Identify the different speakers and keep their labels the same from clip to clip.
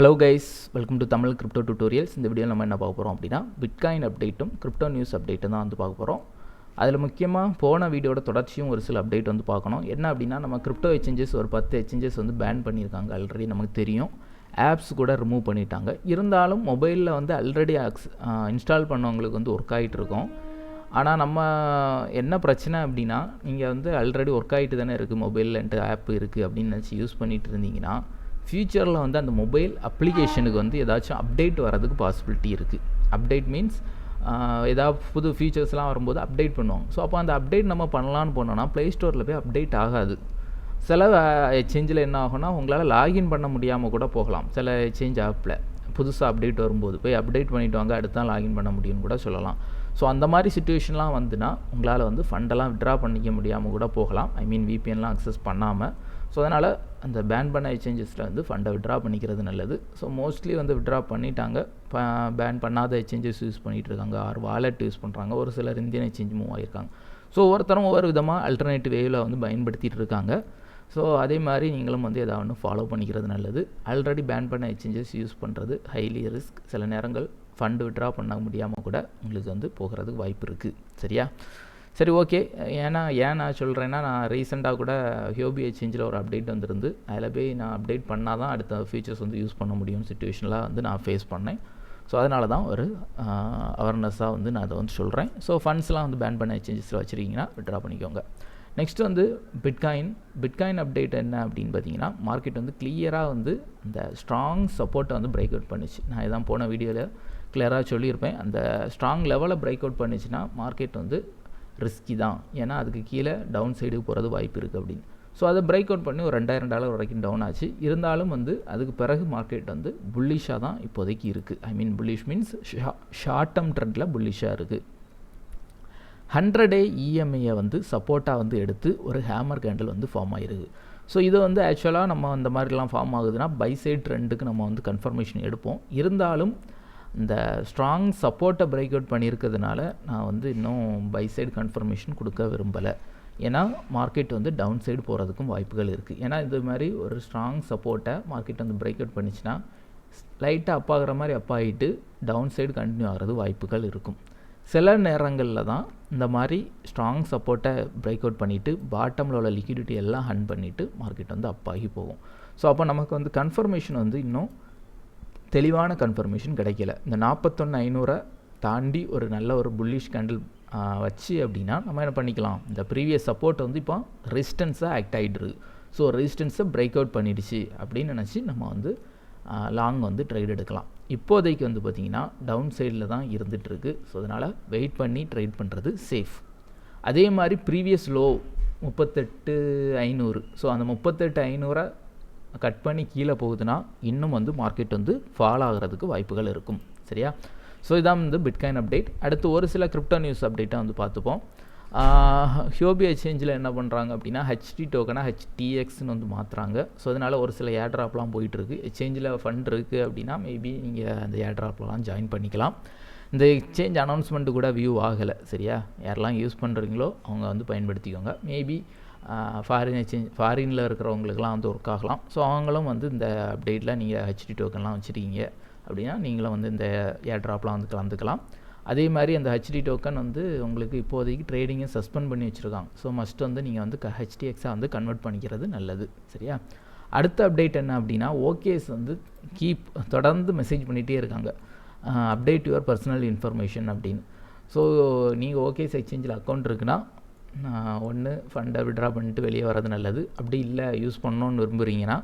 Speaker 1: Hello guys, welcome to Tamil Crypto Tutorials. இந்த வீடியோவில் நம்ம என்ன பார்க்க போகிறோம் அப்படின்னா பிட்காயின் அப்டேட்டும் கிரிப்டோ நியூஸ் அப்டேட்டும் தான் வந்து பார்க்க போகிறோம். அதில் முக்கியமாக போன வீடியோட தொடர்ச்சியும் ஒரு சில அப்டேட் வந்து பார்க்கணும். என்ன அப்படின்னா நம்ம கிரிப்டோ எக்ஸ்சேஞ்சஸ் ஒரு 10 எக்ஸ்சேஞ்சஸ் வந்து பேன் பண்ணியிருக்காங்க. ஆல்ரெடி நமக்கு தெரியும். ஆப்ஸ் கூட ரிமூவ் பண்ணிட்டாங்க. இருந்தாலும் மொபைலில் வந்து ஆல்ரெடி இன்ஸ்டால் பண்ணவங்களுக்கு வந்து ஒர்க் ஆகிட்டு இருக்கும். ஆனால் நம்ம என்ன பிரச்சனை அப்படின்னா நீங்கள் வந்து ஆல்ரெடி ஒர்க் ஆகிட்டு தானே இருக்குது, மொபைலில் ஆப் இருக்குது அப்படின்னு நினச்சி யூஸ் பண்ணிகிட்டு இருந்தீங்கன்னா ஃப்யூச்சரில் வந்து அந்த மொபைல் அப்ளிகேஷனுக்கு வந்து ஏதாச்சும் அப்டேட் வரதுக்கு பாசிபிலிட்டி இருக்குது. அப்டேட் மீன்ஸ் ஏதாவது புது ஃபீச்சர்ஸ்லாம் வரும்போது அப்டேட் பண்ணுவாங்க. ஸோ அப்போ அந்த அப்டேட் நம்ம பண்ணலான்னு போனோன்னா ப்ளே ஸ்டோரில் போய் அப்டேட் ஆகாது. சில எக்ஸ்சேஞ்சில் என்ன ஆகும்னா உங்களால் லாகின் பண்ண முடியாமல் கூட போகலாம். சில எக்ஸ்சேஞ்ச் ஆப்பில் புதுசாக அப்டேட் வரும்போது போய் அப்டேட் பண்ணிவிட்டு வாங்க, அடுத்து தான் லாகின் பண்ண முடியும்னு கூட சொல்லலாம். ஸோ அந்த மாதிரி சுச்சுவேஷன்லாம் வந்துன்னா உங்களால் வந்து ஃபண்டெல்லாம் விட்ரா பண்ணிக்க முடியாமல் கூட போகலாம். ஐ மீன் விபிஎன்லாம் அக்சஸ் பண்ணாமல். ஸோ அதனால் அந்த பேன் பண்ண எக்ஸ்சேஞ்சஸில் வந்து ஃபண்டை விட்ரா பண்ணிக்கிறது நல்லது. ஸோ மோஸ்ட்லி வந்து விட்ரா பண்ணிட்டாங்க. பேன் பண்ணாத எக்ஸ்சேஞ்சஸ் யூஸ் பண்ணிகிட்டு இருக்காங்க, ஆர் வாலெட் யூஸ் பண்ணுறாங்க. ஒரு சிலர் இந்தியன் எக்ஸ்சேஞ்ச் மூவ் ஆகியிருக்காங்க. ஸோ ஒவ்வொருத்தரும் ஒவ்வொரு விதமாக அல்டர்னேட்டிவ் வேவில் வந்து பயன்படுத்திகிட்டு இருக்காங்க. ஸோ அதே மாதிரி நீங்களும் வந்து எதாவது ஒன்று ஃபாலோ பண்ணிக்கிறது நல்லது. ஆல்ரெடி பேன் பண்ண எக்ஸ்சேஞ்சஸ் யூஸ் பண்ணுறது ஹைலி ரிஸ்க். சில நேரங்கள் ஃபண்டு விட்ரா பண்ண முடியாமல் கூட உங்களுக்கு வந்து போகிறதுக்கு வாய்ப்பு இருக்குது. சரியா? சரி, ஓகே. ஏன் நான் சொல்கிறேன்னா, நான் ரீசெண்டாக கூட ஹியோபி எக்ஸ்சேஞ்சில் ஒரு அப்டேட் வந்துருந்து. அதில் போய் நான் அப்டேட் பண்ணால் தான் அடுத்த ஃபீச்சர்ஸ் வந்து யூஸ் பண்ண முடியும் சிச்சுவேஷனில் வந்து நான் ஃபேஸ் பண்ணேன். ஸோ அதனால தான் ஒரு அவேர்னஸாக வந்து நான் அதை வந்து சொல்கிறேன். ஸோ ஃபண்ட்ஸ்லாம் வந்து பேன் பண்ண எக்ஸ்சேஞ்சஸில் வச்சுருக்கீங்கன்னா விட்ரா பண்ணிக்கோங்க. நெக்ஸ்ட் வந்து பிட்காயின் அப்டேட் என்ன அப்படின்னு பார்த்தீங்கன்னா, மார்க்கெட் வந்து கிளியராக வந்து இந்த ஸ்ட்ராங் சப்போர்ட்டை வந்து பிரேக் அவுட் பண்ணிச்சு. நான் இதான் போன வீடியோவில் கிளியராக சொல்லியிருப்பேன். அந்த ஸ்ட்ராங் லெவலை பிரேக் அவுட் பண்ணிச்சுன்னா மார்க்கெட் வந்து ரிஸ்கி தான். ஏன்னா அதுக்கு கீழே டவுன் சைடுக்கு போகிறது வாய்ப்பு இருக்குது அப்படின்னு. ஸோ அதை பிரேக் அவுட் பண்ணி ஒரு $2000 வரைக்கும் டவுன் ஆச்சு. இருந்தாலும் வந்து அதுக்கு பிறகு மார்க்கெட் வந்து புல்லிஷாக தான் இப்போதைக்கு இருக்குது. ஐ மீன் புல்லிஷ் மீன்ஸ் ஷார்ட் டேர்ம் ட்ரெண்டில் புல்லிஷாக இருக்குது. 100-day EMA வந்து சப்போர்ட்டாக வந்து எடுத்து ஒரு ஹேமர் கேண்டில் வந்து ஃபார்ம் ஆகிருக்கு. ஸோ இது வந்து ஆக்சுவலாக நம்ம அந்த மாதிரிலாம் ஃபார்ம் ஆகுதுன்னா பை சைட் ட்ரெண்டுக்கு நம்ம வந்து கன்ஃபர்மேஷன் எடுப்போம். இருந்தாலும் இந்த ஸ்ட்ராங் சப்போர்ட்டை பிரேக் அவுட் பண்ணியிருக்கிறதுனால நான் வந்து இன்னும் பை சைடு கன்ஃபர்மேஷன் கொடுக்க விரும்பலை. ஏன்னா மார்க்கெட் வந்து டவுன் சைடு போகிறதுக்கும் வாய்ப்புகள் இருக்குது. ஏன்னா இது மாதிரி ஒரு ஸ்ட்ராங் சப்போர்ட்டை மார்க்கெட் வந்து பிரேக் அவுட் பண்ணிச்சுன்னா லைட்டாக அப் ஆகிற மாதிரி அப் ஆகிட்டு டவுன் சைடு கண்டினியூ ஆகிறது வாய்ப்புகள் இருக்கும். சில நேரங்களில் தான் இந்த மாதிரி ஸ்ட்ராங் சப்போர்ட்டை பிரேக் அவுட் பண்ணிவிட்டு பாட்டமில் உள்ள லிக்விடிட்டி எல்லாம் ஹண்ட் பண்ணிவிட்டு மார்க்கெட் வந்து அப் ஆகி போகும். ஸோ அப்போ நமக்கு வந்து கன்ஃபர்மேஷன் வந்து இன்னும் தெளிவான கன்ஃபர்மேஷன் கிடைக்கல. இந்த 41,500 தாண்டி ஒரு நல்ல ஒரு புல்லிஷ் கேண்டில் வச்சு அப்படின்னா நம்ம என்ன பண்ணிக்கலாம், இந்த ப்ரீவியஸ் சப்போர்ட் வந்து இப்போ ரெசிஸ்டன்ஸாக ஆக்ட் ஆகிட்டுருக்கு. ஸோ ரெசிஸ்டன்ஸை பிரேக் அவுட் பண்ணிடுச்சு அப்படின்னு நினச்சி நம்ம வந்து லாங் வந்து ட்ரேட் எடுக்கலாம். இப்போதைக்கு வந்து பார்த்திங்கன்னா டவுன் சைடில் தான் இருந்துகிட்ருக்கு. ஸோ அதனால் வெயிட் பண்ணி ட்ரேட் பண்ணுறது சேஃப். அதே மாதிரி ப்ரீவியஸ் லோ 38,500. ஸோ அந்த 38,500 கட் பண்ணி கீழே போகுதுன்னா இன்னும் வந்து மார்க்கெட் வந்து ஃபால் ஆகிறதுக்கு வாய்ப்புகள் இருக்கும். சரியா? ஸோ இதான் வந்து பிட்காயின் அப்டேட். அடுத்து ஒரு சில கிரிப்டோ நியூஸ் அப்டேட்டை வந்து பார்த்துப்போம். ஹியோபி எக்ஸ்சேஞ்சில் என்ன பண்ணுறாங்க அப்படின்னா HT டோக்கனை HTXன்னு வந்து மாற்றுறாங்க. ஸோ அதனால் ஒரு சில ஏர்ட்ராப்லாம் போயிட்டுருக்கு. எக்ஸ்சேஞ்சில் ஃபண்ட் இருக்குது அப்படின்னா மேபி நீங்கள் அந்த ஏர்ட்ராப்லாம் ஜாயின் பண்ணிக்கலாம். இந்த எக்ஸ்சேஞ்ச் அனௌன்ஸ்மெண்ட்டு கூட வியூ ஆகலை. சரியா? யாரெல்லாம் யூஸ் பண்ணுறீங்களோ அவங்க வந்து பயன்படுத்திக்கோங்க. மேபி ஃபாரினில் இருக்கிறவங்களுக்குலாம் வந்து ஒர்க் ஆகலாம். ஸோ அவங்களும் வந்து இந்த அப்டேட்டில் நீங்கள் HT டோக்கன்லாம் வச்சுருக்கீங்க அப்படின்னா நீங்களும் வந்து இந்த ஏர்ட்ராப்லாம் வந்து கலந்துக்கலாம். அதே மாதிரி அந்த HT டோக்கன் வந்து உங்களுக்கு இப்போதைக்கு ட்ரேடிங்கை சஸ்பெண்ட் பண்ணி வச்சுருக்காங்க. ஸோ மஸ்ட் வந்து நீங்கள் வந்து HTXாக வந்து கன்வெர்ட் பண்ணிக்கிறது நல்லது. சரியா? அடுத்த அப்டேட் என்ன அப்படின்னா, ஓகேஸ் வந்து தொடர்ந்து மெசேஜ் பண்ணிகிட்டே இருக்காங்க, அப்டேட் யுவர் பர்சனல் இன்ஃபர்மேஷன் அப்படின்னு. ஸோ நீங்கள் ஓகேஸ் எக்ஸ்சேஞ்சில் அக்கௌண்ட் இருக்குன்னா ஒன்று ஃபண்டை விட்ரா பண்ணிட்டு வெளியே வர்றது நல்லது. அப்படி இல்லை யூஸ் பண்ணணுன்னு விரும்புகிறீங்கன்னா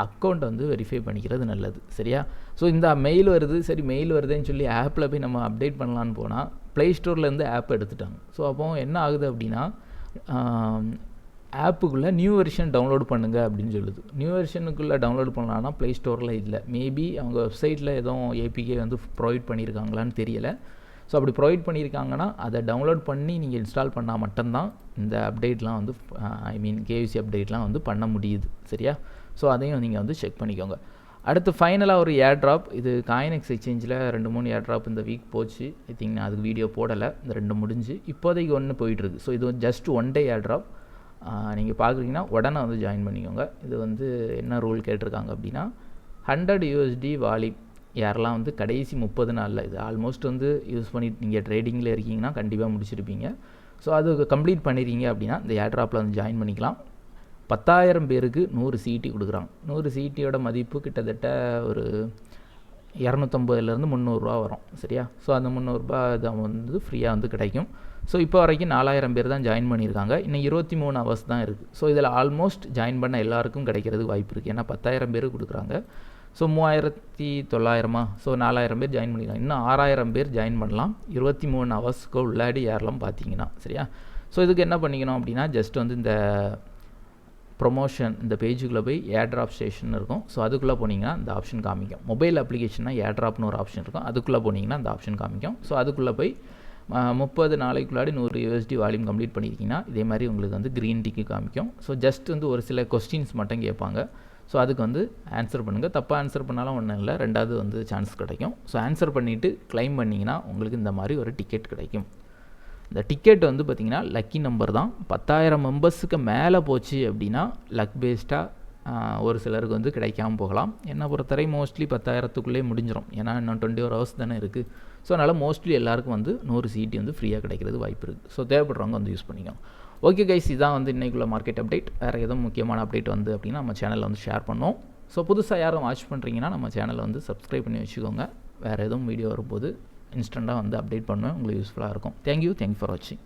Speaker 1: அக்கௌண்ட் வந்து வெரிஃபை பண்ணிக்கிறது நல்லது. சரியா? ஸோ இந்த மெயில் வருது, சரி மெயில் வருதுன்னு சொல்லி ஆப்பில் போய் நம்ம அப்டேட் பண்ணலான்னு போனால் ப்ளே ஸ்டோர்லேருந்து ஆப் எடுத்துட்டாங்க. ஸோ அப்போ என்ன ஆகுது அப்படின்னா ஆப்புக்குள்ளே நியூ வெர்ஷன் டவுன்லோட் பண்ணுங்கள் அப்படின்னு சொல்லுது. நியூ வெர்ஷனுக்குள்ளே டவுன்லோட் பண்ணலான்னா ப்ளே ஸ்டோரில் இல்லை. மேபி அவங்க வெப்சைட்டில் எதுவும் APK வந்து ப்ரொவைட் பண்ணியிருக்காங்களான்னு தெரியலை. ஸோ அப்படி ப்ரொவைட் பண்ணியிருக்காங்கன்னா அதை டவுன்லோட் பண்ணி நீங்கள் இன்ஸ்டால் பண்ணால் மட்டும்தான் இந்த அப்டேட்லாம் வந்து ஐ மீன் KYC அப்டேட்லாம் வந்து பண்ண முடியுது. சரியா? ஸோ அதையும் நீங்கள் வந்து செக் பண்ணிக்கோங்க. அடுத்து ஃபைனலாக ஒரு ஏர்ட்ராப். இது காயினெக்ஸ் எக்ஸ்சேஞ்சில் 2-3 ஏர்ட்ராப் இந்த வீக் போச்சு. ஐ திங்க் நான் அதுக்கு வீடியோ போடலை. இந்த 2 முடிஞ்சு இப்போதைக்கு 1 போயிட்டுருக்கு. ஸோ இது ஜஸ்ட் 1 day ஏர்ட்ராப். நீங்கள் பார்க்குறீங்கன்னா உடனே வந்து ஜாயின் பண்ணிக்கோங்க. இது வந்து என்ன ரூல் கேட்டிருக்காங்க அப்படின்னா 100 USD வால்யூம் யாரெல்லாம் வந்து கடைசி 30 நாளில் இது ஆல்மோஸ்ட் வந்து யூஸ் பண்ணிட்டு நீங்கள் ட்ரேடிங்கில் இருக்கீங்கன்னா கண்டிப்பாக முடிச்சிருப்பீங்க. ஸோ அது கம்ப்ளீட் பண்ணிடுறீங்க அப்படின்னா இந்த ஏர்ட்ராப்பில் வந்து ஜாயின் பண்ணிக்கலாம். 10,000 பேருக்கு 100 சிடி கொடுக்குறாங்க. 100 சிடியோட மதிப்பு கிட்டத்தட்ட ஒரு 250 300 வரும். சரியா? ஸோ அந்த 300 தான் வந்து ஃப்ரீயாக வந்து கிடைக்கும். ஸோ இப்போ வரைக்கும் 4,000 பேர் தான் ஜாயின் பண்ணியிருக்காங்க. இன்னும் 23 ஹவர்ஸ் தான் இருக்குது. ஸோ இதில் ஆல்மோஸ்ட் ஜாயின் பண்ண எல்லாருக்கும் கிடைக்கிறதுக்கு வாய்ப்பு இருக்குது. ஏன்னா 10,000 பேர் கொடுக்குறாங்க. ஸோ 3,900 ஸோ 4,000 பேர் ஜாயின் பண்ணிக்கலாம். இன்னும் 6,000 பேர் ஜாயின் பண்ணலாம். 23 ஹவர்ஸ்க்கு உள்ளாடி ஏறலாம் பார்த்தீங்கன்னா. சரியா? ஸோ இதுக்கு என்ன பண்ணிக்கணும் அப்படின்னா ஜஸ்ட் வந்து இந்த ப்ரொமோஷன் இந்த பேஜுக்குள்ளே போய் ஏர்ட்ராப் ஸ்டேஷன் இருக்கும். ஸோ அதுக்குள்ளே போனீங்கன்னா இந்த ஆப்ஷன் காமிக்கும். மொபைல் அப்ளிகேஷன்னா ஏர்ட்ராப்னு ஒரு ஆப்ஷன் இருக்கும். அதுக்குள்ளே போனீங்கன்னா அந்த ஆப்ஷன் காமிக்கும். ஸோ அதுக்குள்ளே போய் 30 நாளைக்குள்ளாடி 100 USD வால்யூம் கம்ப்ளீட் பண்ணியிருக்கீங்கன்னா இதே மாதிரி உங்களுக்கு வந்து க்ரீன் டிக்கு காமிக்கும். ஸோ ஜஸ்ட் வந்து ஒரு சில கொஸ்டின்ஸ் மட்டும் கேட்பாங்க. ஸோ அதுக்கு வந்து ஆன்சர் பண்ணுங்கள். தப்பாக ஆன்சர் பண்ணாலும் ஒன்றும் இல்லை, 2வது வந்து சான்ஸ் கிடைக்கும். ஸோ ஆன்சர் பண்ணிவிட்டு கிளைம் பண்ணிங்கன்னா உங்களுக்கு இந்த மாதிரி ஒரு டிக்கெட் கிடைக்கும். இந்த டிக்கெட் வந்து பார்த்திங்கன்னா லக்கி நம்பர் தான். 10,000 மெம்பர்ஸுக்கு மேலே போச்சு அப்படின்னா லக் பேஸ்டாக ஒரு சிலருக்கு வந்து கிடைக்காமல் போகலாம். என்னை பொறுத்தவரை மோஸ்ட்லி 10,000த்துக்குள்ளே முடிஞ்சிடும். ஏன்னா இன்னும் 24 ஹவர்ஸ் தானே இருக்குது. ஸோ அதனால் மோஸ்ட்லி எல்லாருக்கும் வந்து 100 சிடி வந்து ஃப்ரீயாக கிடைக்கிறது வாய்ப்பு இருக்குது. ஸோ தேவைப்படுறவங்க வந்து யூஸ் பண்ணிக்கோங்க. ஓகே கைஸ், இதான் வந்து இன்றைக்குள்ள மார்க்கெட் அப்டேட். வேறு எதுவும் முக்கியமான அப்டேட் வந்து அப்படின்னா நம்ம சேனலில் வந்து ஷேர் பண்ணோம். ஸோ புதுசாக யாரும் வாட்ச் பண்ணுறீங்கன்னா நம்ம சேனலை வந்து சப்ஸ்கிரைப் பண்ணி வச்சுக்கோங்க. வேறு எதுவும் வீடியோ வரும்போது இன்ஸ்டண்ட்டாக வந்து அப்டேட் பண்ணுவேன். உங்களுக்கு யூஸ்ஃபுல்லாக இருக்கும். தேங்க்யூ ஃபார் வாட்சிங்.